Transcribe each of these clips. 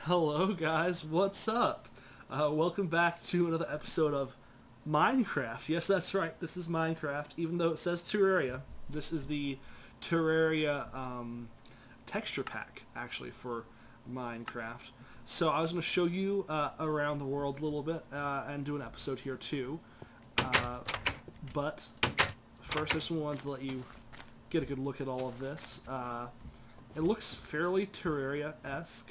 Hello guys, what's up? Welcome back to another episode of Minecraft. Yes, that's right, this is Minecraft, even though it says Terraria. This is the Terraria texture pack, actually, for Minecraft. So I was going to show you around the world a little bit and do an episode here too. But first I just wanted to let you get a good look at all of this. It looks fairly Terraria-esque.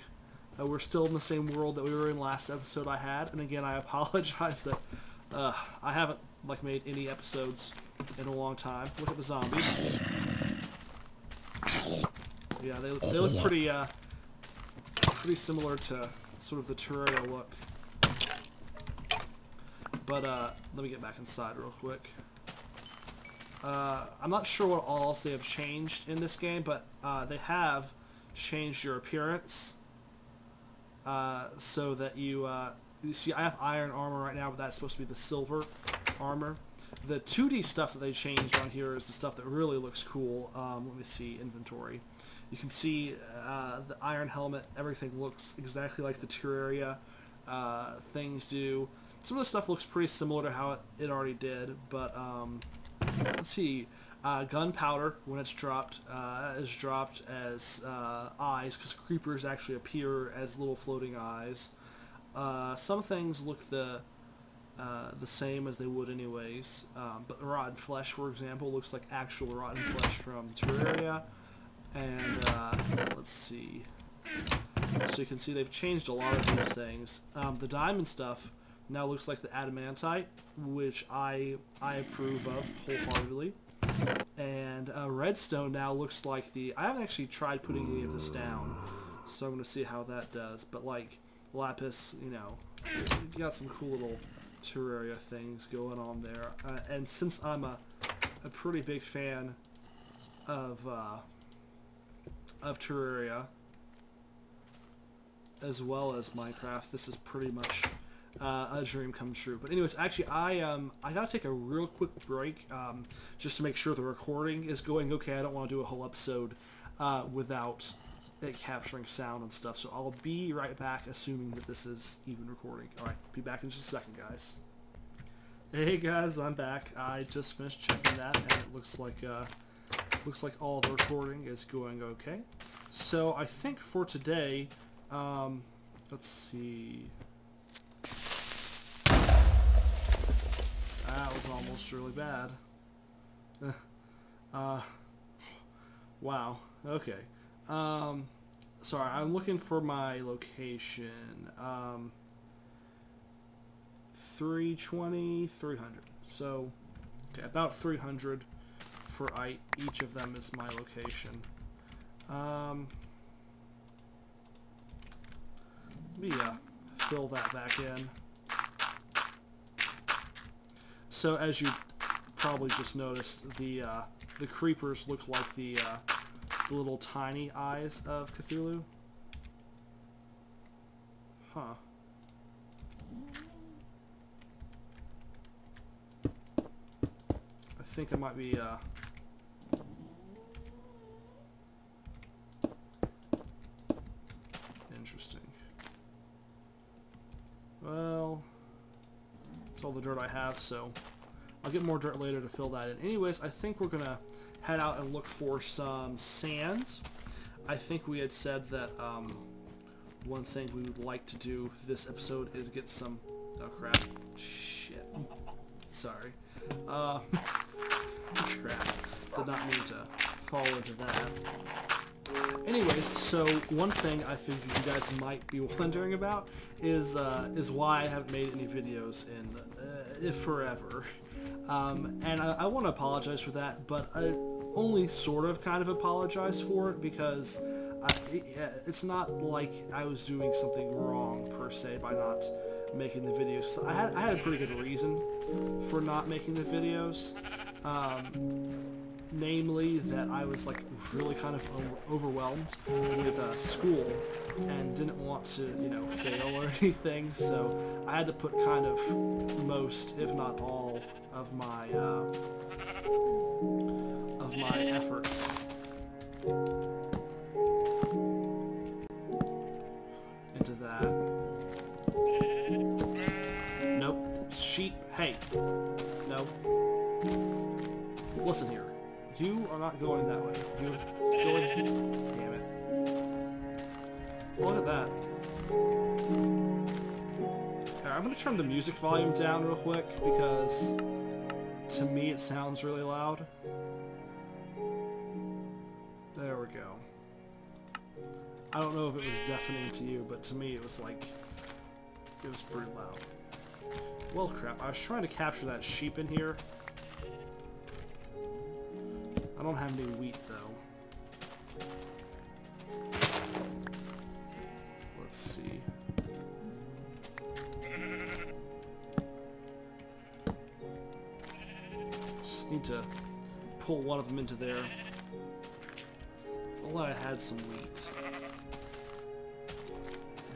We're still in the same world that we were in last episode I had, and again I apologize that I haven't made any episodes in a long time. Look at the zombies. Yeah, they look pretty similar to sort of the Terraria look. But let me get back inside real quick. I'm not sure what else they have changed in this game, but they have changed your appearance. So that you see, I have iron armor right now, but that's supposed to be the silver armor. The 2D stuff that they changed on here is the stuff that really looks cool. Let me see, inventory. You can see the iron helmet, everything looks exactly like the Terraria things do. Some of the stuff looks pretty similar to how it already did, but let's see. Gunpowder, when it's dropped, is dropped as eyes, because creepers actually appear as little floating eyes. Some things look the same as they would anyways, but rotten flesh, for example, looks like actual rotten flesh from Terraria. And let's see. So you can see they've changed a lot of these things. The diamond stuff now looks like the adamantite, which I approve of wholeheartedly. And redstone now looks like the... I haven't actually tried putting any of this down, so I'm going to see how that does. But like lapis, you know, you got some cool little Terraria things going on there. And since I'm a pretty big fan of Terraria as well as Minecraft, this is pretty much a dream come true. But anyways, actually I gotta take a real quick break just to make sure the recording is going okay. I don't want to do a whole episode without it capturing sound and stuff, so I'll be right back, assuming that this is even recording. Alright, be back in just a second, guys. Hey guys, I'm back. I just finished checking that, and it looks like all the recording is going okay. So I think for today, let's see. That was almost really bad. Wow. Okay. Sorry, I'm looking for my location. 320, 300. So, okay, about 300 for each of them is my location. Let me fill that back in. So as you probably just noticed, the creepers look like the little tiny eyes of Cthulhu. Huh. I think it might be interesting. Well, that's all the dirt I have, so I'll get more dirt later to fill that in. Anyways, I think we're gonna head out and look for some sand. I think we had said that one thing we would like to do this episode is get some... Oh crap. Shit. Sorry. Crap. Did not mean to fall into that. Anyways, so one thing I figured you guys might be wondering about is why I haven't made any videos in forever. And I want to apologize for that, but I only sort of kind of apologize for it because it's not like I was doing something wrong per se by not making the videos. I had a pretty good reason for not making the videos. Namely that I was like really kind of overwhelmed with school and didn't want to, you know, fail or anything, so I had to put kind of most, if not all, of my efforts into that. listen here. You are not going that way. You're going... Damn it. Look at that. Okay, I'm going to turn the music volume down real quick because to me it sounds really loud. There we go. I don't know if it was deafening to you, but to me it was like... It was pretty loud. Well, crap. I was trying to capture that sheep in here. I don't have any wheat, though. Let's see. Just need to pull one of them into there. If only I had some wheat.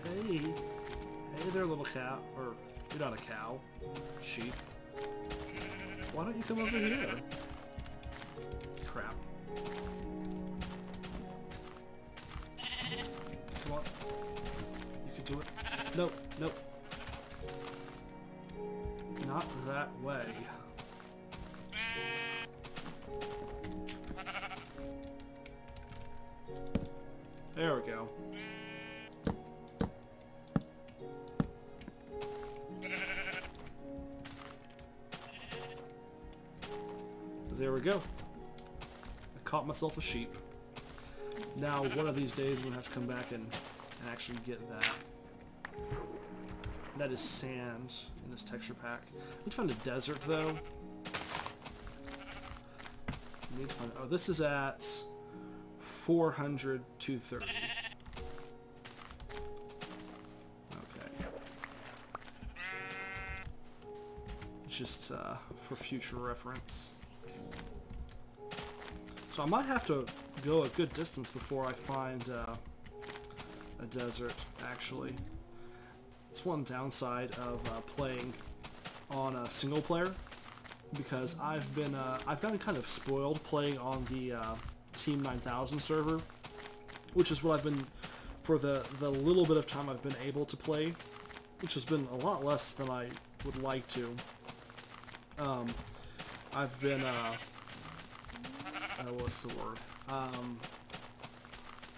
Hey. Hey there, little cow. Or, you're not a cow. Sheep. Why don't you come over here? Crap. Come on. You can do it. Nope, nope. Not that way. There we go. There we go. I caught myself a sheep. Now, one of these days, I'm going to have to come back and actually get that. That is sand in this texture pack. I need to find a desert, though. I need to find, oh, this is at 400, 230. Okay. Just for future reference. So I might have to go a good distance before I find a desert, actually. It's one downside of playing on a single player, because I've gotten kind of spoiled playing on the Team 9000 server, which is what I've been, for the little bit of time I've been able to play, which has been a lot less than I would like to. I've been, what's the word?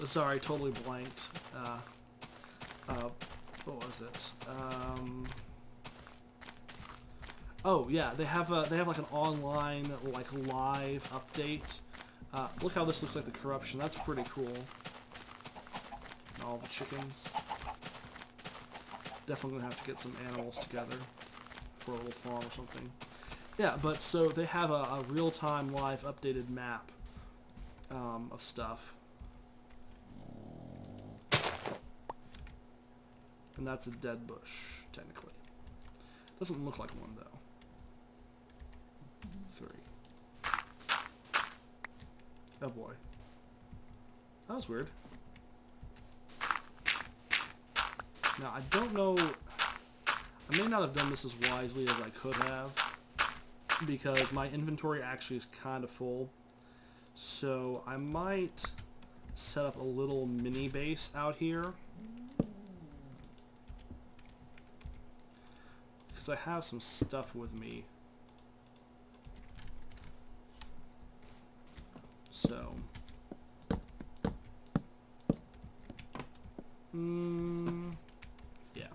Sorry, totally blanked. What was it? Oh yeah, they have like an online, like live update. Look how this looks like the corruption. That's pretty cool. All the chickens. Definitely gonna have to get some animals together for a little farm or something. Yeah, but so they have a real-time live updated map of stuff. And that's a dead bush, technically. Doesn't look like one, though. 3. Oh boy. That was weird. Now, I don't know... I may not have done this as wisely as I could have, because my inventory actually is kind of full. So I might set up a little mini base out here, because I have some stuff with me. So yeah.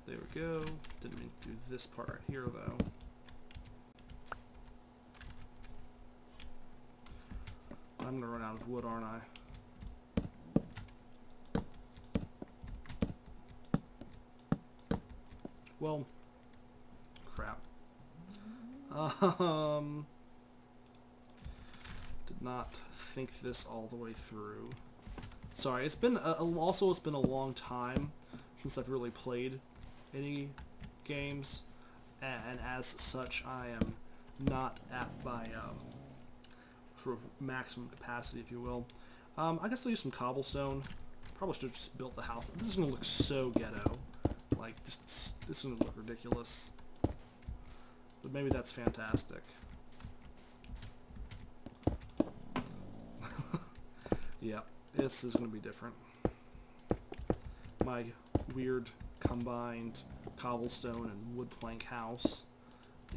There we go. Didn't mean to do this part right here, though. I'm gonna run out of wood, aren't I? Well, crap. Did not think this all the way through. Sorry, it's been also it's been a long time since I've really played any games, and as such, I am not at my sort of maximum capacity, if you will. I guess I'll use some cobblestone. Probably should have just built the house. This is gonna look so ghetto. Like, this is gonna look ridiculous. But maybe that's fantastic. Yep, this is going to be different. My weird combined cobblestone and wood plank house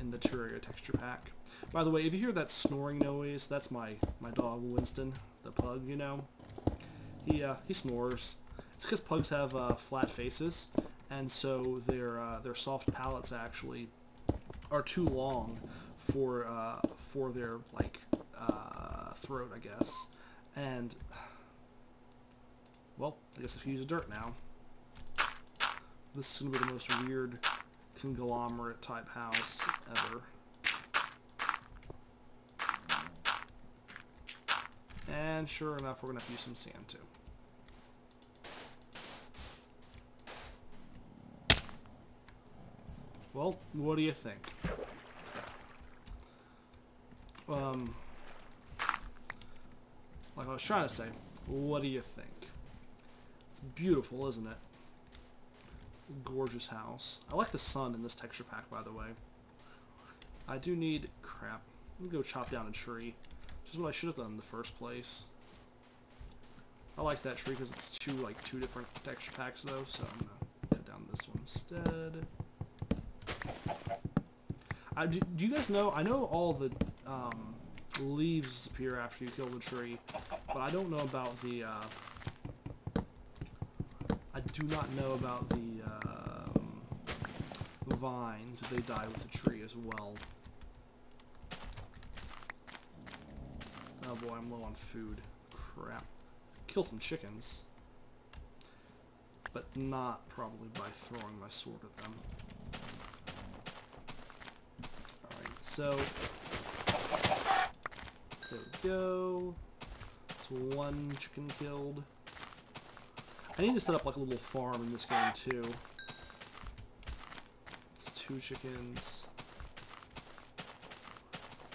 in the Terraria texture pack. By the way, if you hear that snoring noise, that's my dog Winston, the pug, you know. He snores. It's because pugs have flat faces, and so their soft palates actually are too long for their like throat, I guess. And well, I guess if you use dirt now, this is gonna be the most weird conglomerate type house ever. And sure enough, we're gonna have to use some sand too. Well, what do you think? Like I was trying to say, what do you think? It's beautiful, isn't it? Gorgeous house. I like the sun in this texture pack, by the way. I do need... crap. Let me go chop down a tree. Which is what I should have done in the first place. I like that tree because it's two different texture packs, though, so I'm going to cut down this one instead. Do you guys know, I know all the leaves disappear after you kill the tree, but I don't know about the, I do not know about the vines if they die with the tree as well. Oh boy, I'm low on food. Crap. Kill some chickens. But not probably by throwing my sword at them. So, there we go. That's one chicken killed. I need to set up like a little farm in this game too. It's 2 chickens.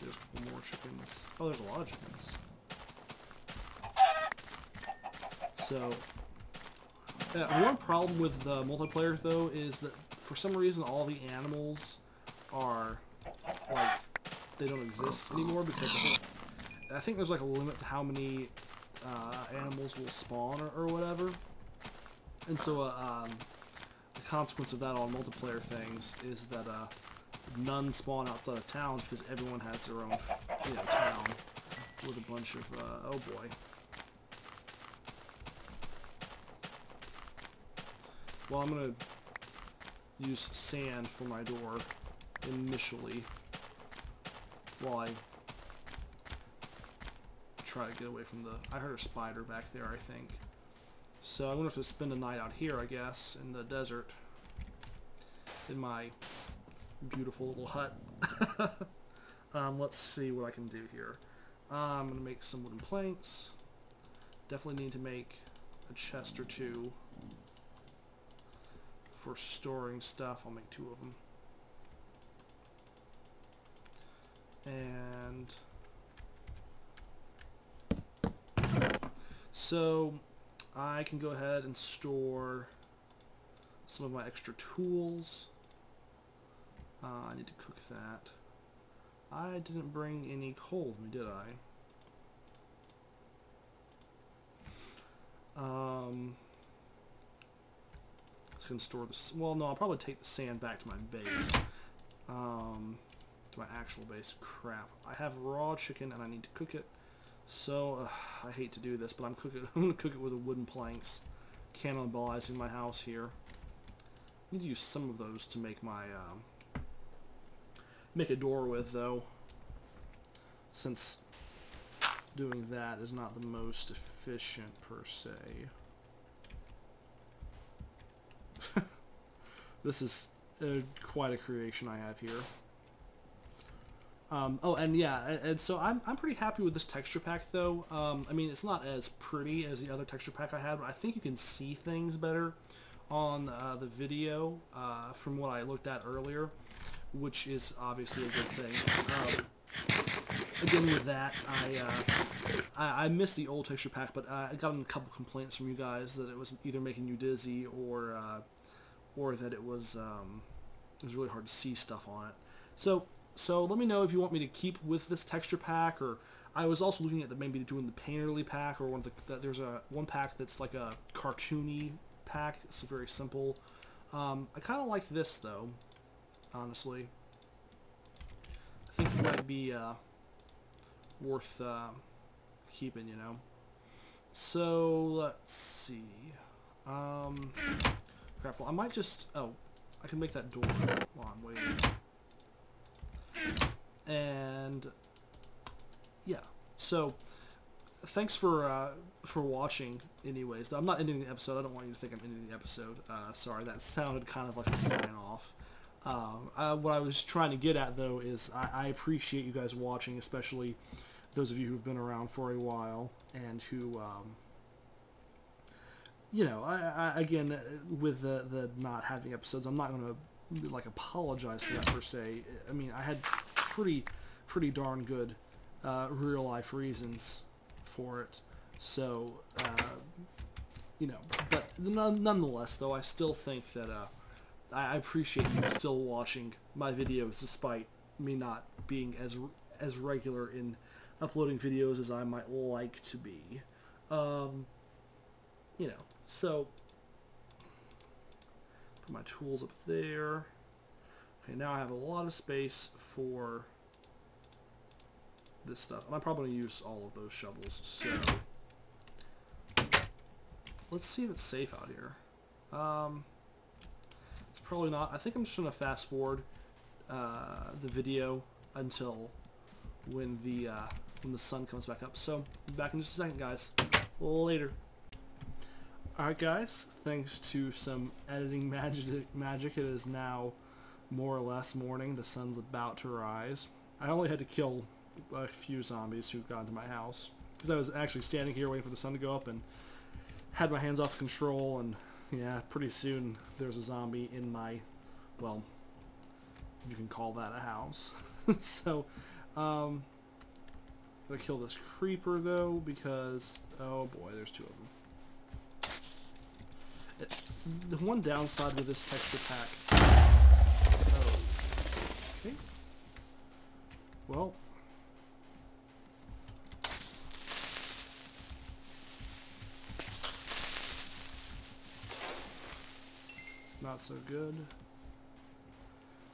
There's a couple more chickens. Oh, there's a lot of chickens. So, one problem with the multiplayer though is that for some reason all the animals are like they don't exist anymore because I think there's like a limit to how many animals will spawn or whatever, and so the consequence of that on multiplayer things is that none spawn outside of towns because everyone has their own town with a bunch of oh boy. Well, I'm gonna use sand for my door initially while I try to get away from the... I heard a spider back there, I think. So I'm going to have to spend a night out here, I guess, in the desert. In my beautiful little hut. Let's see what I can do here. I'm going to make some wooden planks. Definitely need to make a chest or 2 for storing stuff. I'll make 2 of them. And so I can go ahead and store some of my extra tools. I need to cook that. I didn't bring any coal with me, did I? I can store this. Well, no, I'll probably take the sand back to my base. To my actual base. Crap. I have raw chicken and I need to cook it. So, I hate to do this, but I'm going to cook it with the wooden planks. Cannibalizing my house here. I need to use some of those to make my, make a door with, though. Since doing that is not the most efficient, per se. This is quite a creation I have here. Oh, and yeah, and so I'm pretty happy with this texture pack, though. I mean, it's not as pretty as the other texture pack I had, but I think you can see things better on the video from what I looked at earlier, which is obviously a good thing. Again, with that, I missed the old texture pack, but I got a couple complaints from you guys that it was either making you dizzy or that it was really hard to see stuff on it. So let me know if you want me to keep with this texture pack, or I was also looking at maybe doing the Painterly pack, or there's one pack that's like a cartoony pack. It's very simple. I kind of like this though, honestly. I think it might be worth keeping, you know. So let's see. Crap. Well, I might just. Oh, I can make that door while I'm waiting. And yeah. So thanks for watching. Anyways, I'm not ending the episode. I don't want you to think I'm ending the episode. Sorry, that sounded kind of like a sign off. What I was trying to get at though is I appreciate you guys watching, especially those of you who've been around for a while and who, you know, again, with the not having episodes, I'm not going to, like, apologize for that per se. I mean, I had pretty darn good real-life reasons for it. So, you know, but nonetheless, though, I still think that I appreciate you still watching my videos despite me not being as regular in uploading videos as I might like to be. You know, so put my tools up there. Okay, now I have a lot of space for this stuff. And I'm probably going to use all of those shovels, so let's see if it's safe out here. It's probably not. I think I'm just going to fast forward the video until when the sun comes back up. So, back in just a second, guys. Later. Alright, guys. Thanks to some editing magic, it is now more or less morning. The sun's about to rise. I only had to kill a few zombies who got into my house, because I was actually standing here waiting for the sun to go up and had my hands off control, and yeah, pretty soon there's a zombie in my, well, you can call that a house. So, I'm gonna kill this creeper though, because, oh boy, there's two of them. The one downside with this texture pack. Oh. Okay. Well. Not so good.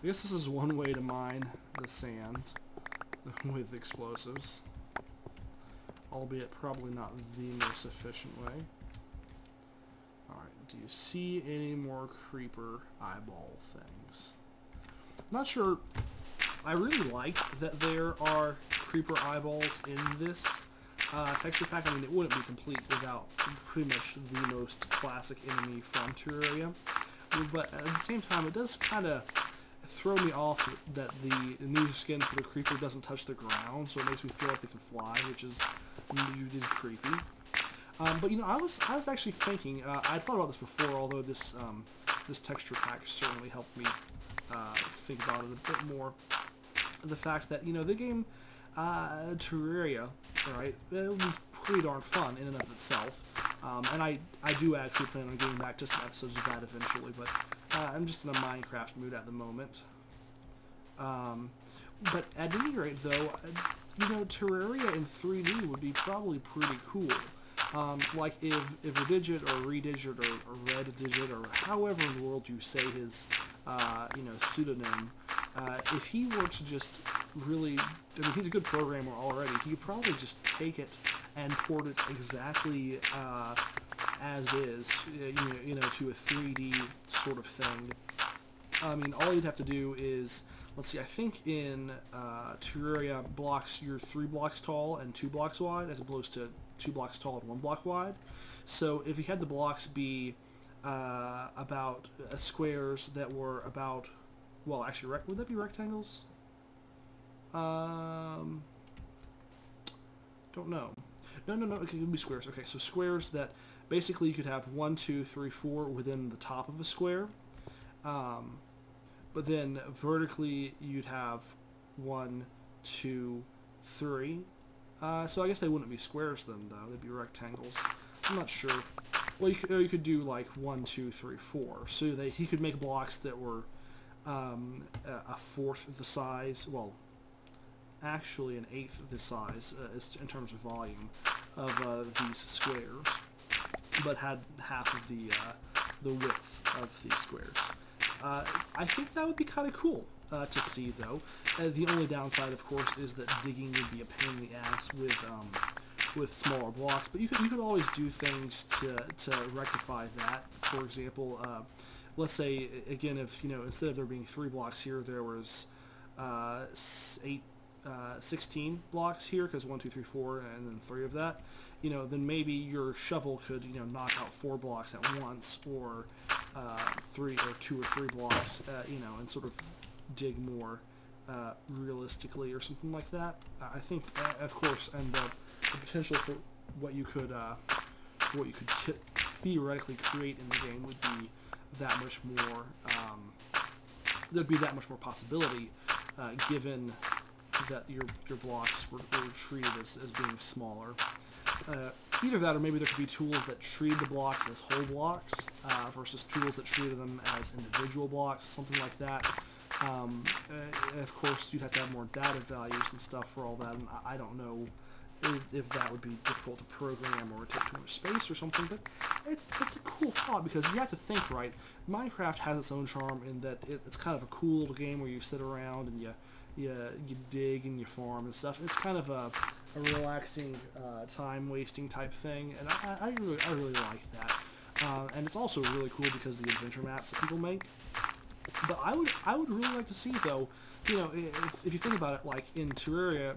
I guess this is one way to mine the sand with explosives. Albeit probably not the most efficient way. Alright, do you see any more creeper eyeball things? I'm not sure. I really like that there are creeper eyeballs in this texture pack. I mean, it wouldn't be complete without pretty much the most classic enemy from Terraria. But at the same time, it does kind of throw me off that the new skin for the creeper doesn't touch the ground, so it makes me feel like they can fly, which is creepy. But you know, I was actually thinking. I'd thought about this before, although this this texture pack certainly helped me think about it a bit more. The fact that, you know, the game Terraria, right? It was pretty darn fun in and of itself, and I do actually plan on getting back to some episodes of that eventually. But I'm just in a Minecraft mood at the moment. But at any rate, though, you know, Terraria in 3D would be probably pretty cool. Like if Redigit or Redigit or Redigit or however in the world you say his, you know, pseudonym, if he were to just really, I mean, he's a good programmer already. He could probably just take it and port it exactly as is, you know, to a 3D sort of thing. I mean, all you'd have to do is, let's see, I think in Terraria blocks, you're 3 blocks tall and 2 blocks wide, as opposed to 2 blocks tall and 1 block wide. So if you had the blocks be about squares that were about, well, actually, would that be rectangles? Don't know. No, it could be squares. Okay, so squares that basically you could have 1, 2, 3, 4 within the top of a square. But then vertically you'd have 1, 2, 3. So I guess they wouldn't be squares then, though. They'd be rectangles. I'm not sure. Well, you could do like 1, 2, 3, 4. So he could make blocks that were a fourth the size. Well, actually an eighth of the size in terms of volume of these squares, but had half of the width of these squares. I think that would be kind of cool to see, though. The only downside, of course, is that digging would be a pain in the ass with smaller blocks. But you could always do things to rectify that. For example, let's say again, if instead of there being 3 blocks here, there was 16 blocks here, because 1, 2, 3, 4, and then 3 of that. Then maybe your shovel could knock out 4 blocks at once, or 2 or 3 blocks, and sort of dig more realistically or something like that. I think, of course, and the potential for what you could theoretically create in the game would be that much more. There'd be that much more possibility, given that your blocks were treated as being smaller. Either that, or maybe there could be tools that treat the blocks as whole blocks versus tools that treated them as individual blocks, something like that. Of course, you'd have to have more data values and stuff for all that, and I don't know if that would be difficult to program or take too much space or something, but it's a cool thought, because you have to think, right? Minecraft has its own charm in that it's kind of a cool little game where you sit around and you dig and you farm and stuff. It's kind of a relaxing, time-wasting type thing, and I really like that. And it's also really cool because of the adventure maps that people make. But I would really like to see, though, if you think about it, like in Terraria,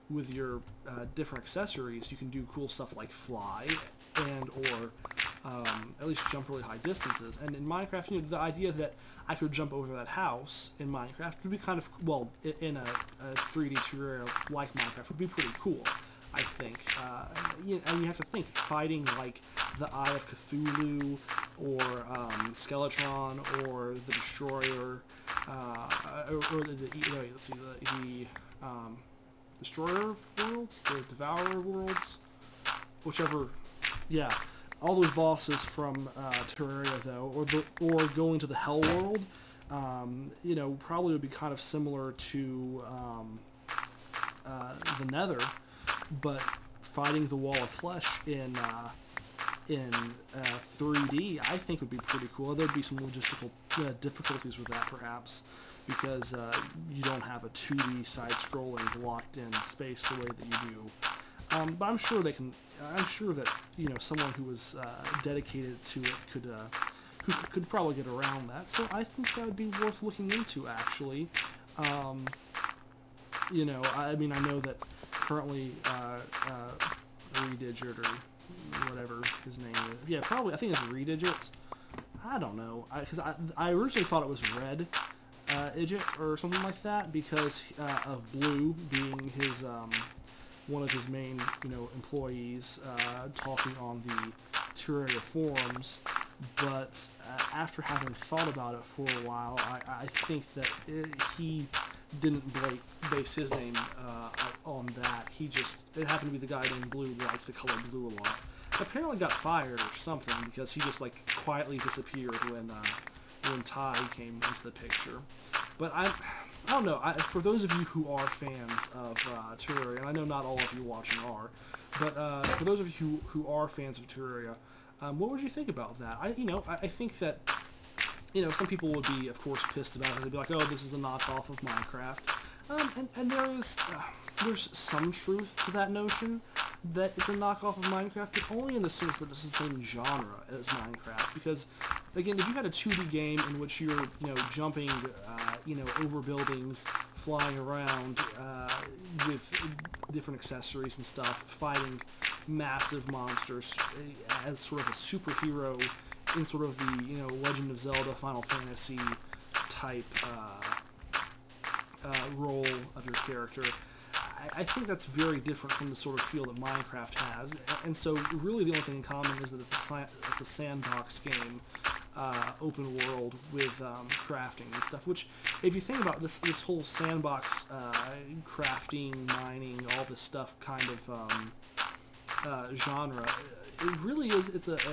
with your different accessories, you can do cool stuff like fly or at least jump really high distances. And in Minecraft, the idea that I could jump over that house in Minecraft would be kind of, well, in a 3D Terraria like Minecraft would be pretty cool, I think. And you have to think, fighting like the Eye of Cthulhu, or Skeletron, or the Destroyer, or the Destroyer of Worlds, the Devourer of Worlds, whichever, yeah, all those bosses from Terraria, though, or going to the Hell World, probably would be kind of similar to the Nether, but fighting the Wall of Flesh in 3D, I think would be pretty cool. There'd be some logistical difficulties with that, perhaps, because you don't have a 2D side-scrolling locked-in space the way that you do. But I'm sure they can. I'm sure that someone who was dedicated to it could probably get around that. So I think that would be worth looking into, actually. I mean, I know that currently Redigit, or whatever his name is. Yeah, probably. I think it's Redigit. I don't know, because I originally thought it was Red Idget or something like that, because of Blue being his one of his main employees, talking on the Terraria forums. But after having thought about it for a while, I think that he didn't base his name on that. It happened to be the guy named Blue who liked the color blue a lot. Apparently got fired or something, because he just quietly disappeared when Ty came into the picture. But I don't know. For those of you who are fans of Terraria, and I know not all of you watching are, but for those of you who are fans of Terraria, what would you think about that? I think that some people would be, of course, pissed about it. They'd be like, "Oh, this is a knockoff of Minecraft," and there's some truth to that notion, that it's a knockoff of Minecraft, but only in the sense that it's the same genre as Minecraft. Because, again, if you had a 2D game in which you're, jumping, over buildings, flying around with different accessories and stuff, fighting massive monsters as sort of a superhero in sort of the, Legend of Zelda, Final Fantasy type role of your character, I think that's very different from the sort of feel that Minecraft has. And so really the only thing in common is that it's a sandbox game, open world with crafting and stuff, which, if you think about this whole sandbox crafting, mining, all this stuff kind of genre, it really is, it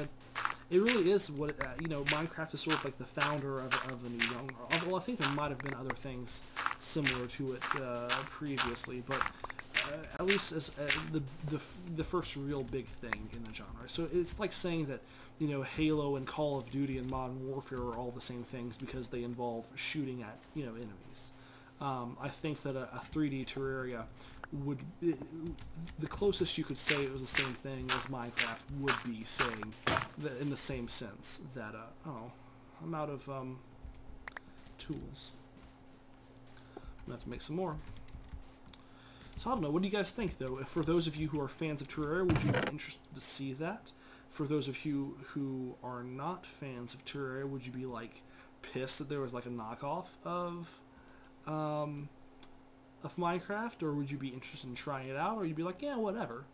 really is what, Minecraft is sort of like the founder of a new genre. Although I think there might have been other things similar to it previously, but at least as the first real big thing in the genre. So it's like saying that, you know, Halo and Call of Duty and Modern Warfare are all the same things because they involve shooting at, you know, enemies. I think that a 3D Terraria would, the closest you could say it was the same thing as Minecraft would be saying that, in the same sense that oh, I'm out of tools. I'm gonna have to make some more. So I don't know, what do you guys think though? For those of you who are fans of Terraria, would you be interested to see that? For those of you who are not fans of Terraria, would you be like pissed that there was like a knockoff of Minecraft, or would you be interested in trying it out, or you'd be like, yeah, whatever.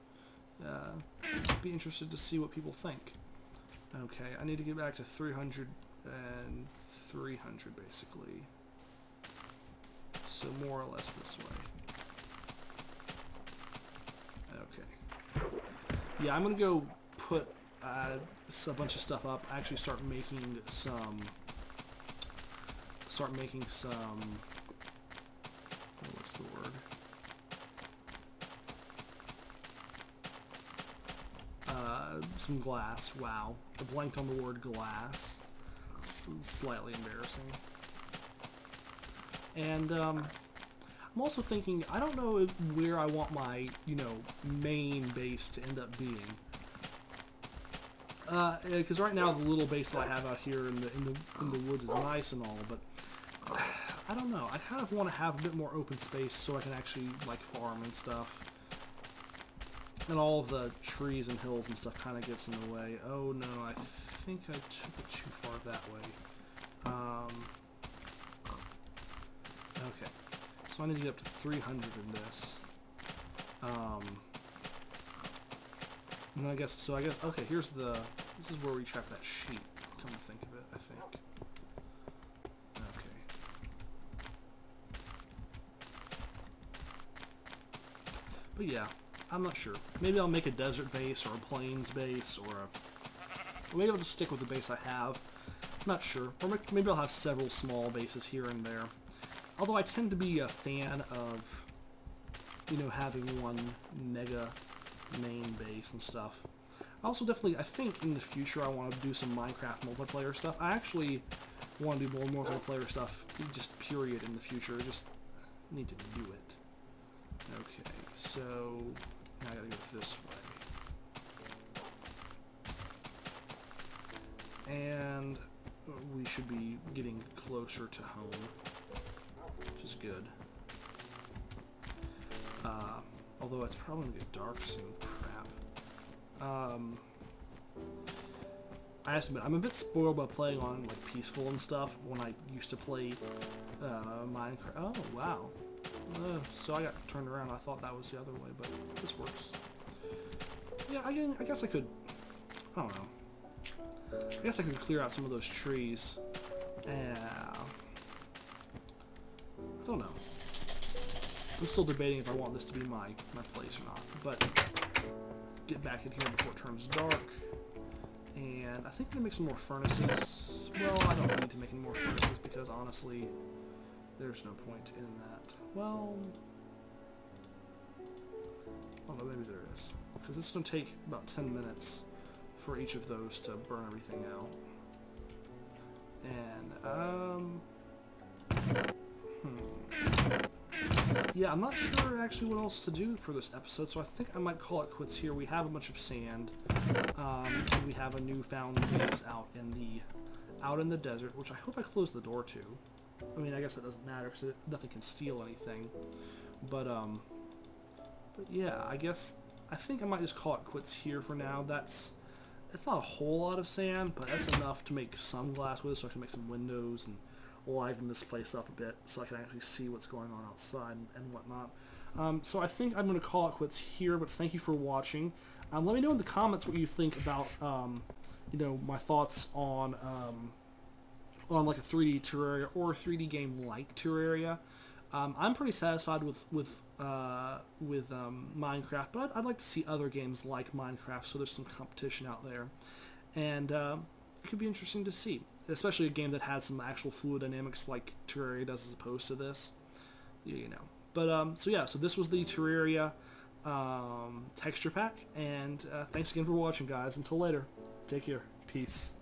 Be interested to see what people think. Okay, I need to get back to 300 and 300 basically. So more or less this way. Okay. Yeah, I'm gonna go put a bunch of stuff up. Actually, start making some. What's the word? Some glass. Wow, I blanked on the word glass. It's slightly embarrassing. And I'm also thinking, I don't know where I want my, you know, main base to end up being. Because right now the little base that I have out here in the woods is nice and all, but I don't know. I kind of want to have a bit more open space so I can actually like farm and stuff. And all of the trees and hills and stuff kind of gets in the way. Oh no, I think I took it too far that way. Okay, so I need to get up to 300 in this. And I guess, okay, this is where we track that sheep, come to think of it, I think. Okay. But yeah, I'm not sure. Maybe I'll make a desert base or a plains base, or maybe I'll just stick with the base I have. I'm not sure. Or maybe I'll have several small bases here and there. Although I tend to be a fan of, you know, having one mega main base and stuff. I also definitely, I think in the future I want to do some Minecraft multiplayer stuff. I actually want to do more multiplayer stuff, just period, in the future. Just need to do it. Okay, so now I gotta go this way. And we should be getting closer to home, which is good. Although it's probably gonna get dark soon. Crap. I have to admit, I'm a bit spoiled by playing on like peaceful and stuff when I used to play Minecraft. Oh wow. So I got turned around. I thought that was the other way, but this works. Yeah, I guess I could. I don't know. I guess I could clear out some of those trees. I don't know. I'm still debating if I want this to be my place or not. But get back in here before it turns dark. And I think I'm gonna make some more furnaces. Well, I don't need to make any more furnaces because honestly, there's no point in that. Well, I don't know, maybe there is. Because it's gonna take about 10 minutes for each of those to burn everything out. And, yeah, I'm not sure actually what else to do for this episode, so I think I might call it quits here. We have a bunch of sand, and we have a newfound base out in the desert, which I hope I closed the door to. I mean, I guess it doesn't matter because nothing can steal anything. But yeah, I think I might just call it quits here for now. It's not a whole lot of sand, but that's enough to make some glass with, so I can make some windows and liven this place up a bit so I can actually see what's going on outside and whatnot. So I think I'm going to call it quits here, but thank you for watching. Let me know in the comments what you think about, you know, my thoughts on like a 3D Terraria or a 3D game like Terraria. I'm pretty satisfied with Minecraft, but I'd like to see other games like Minecraft, so there's some competition out there. And it could be interesting to see, especially a game that has some actual fluid dynamics like Terraria does as opposed to this. you know. But so yeah, so this was the Terraria texture pack, and thanks again for watching, guys. Until later, take care. Peace.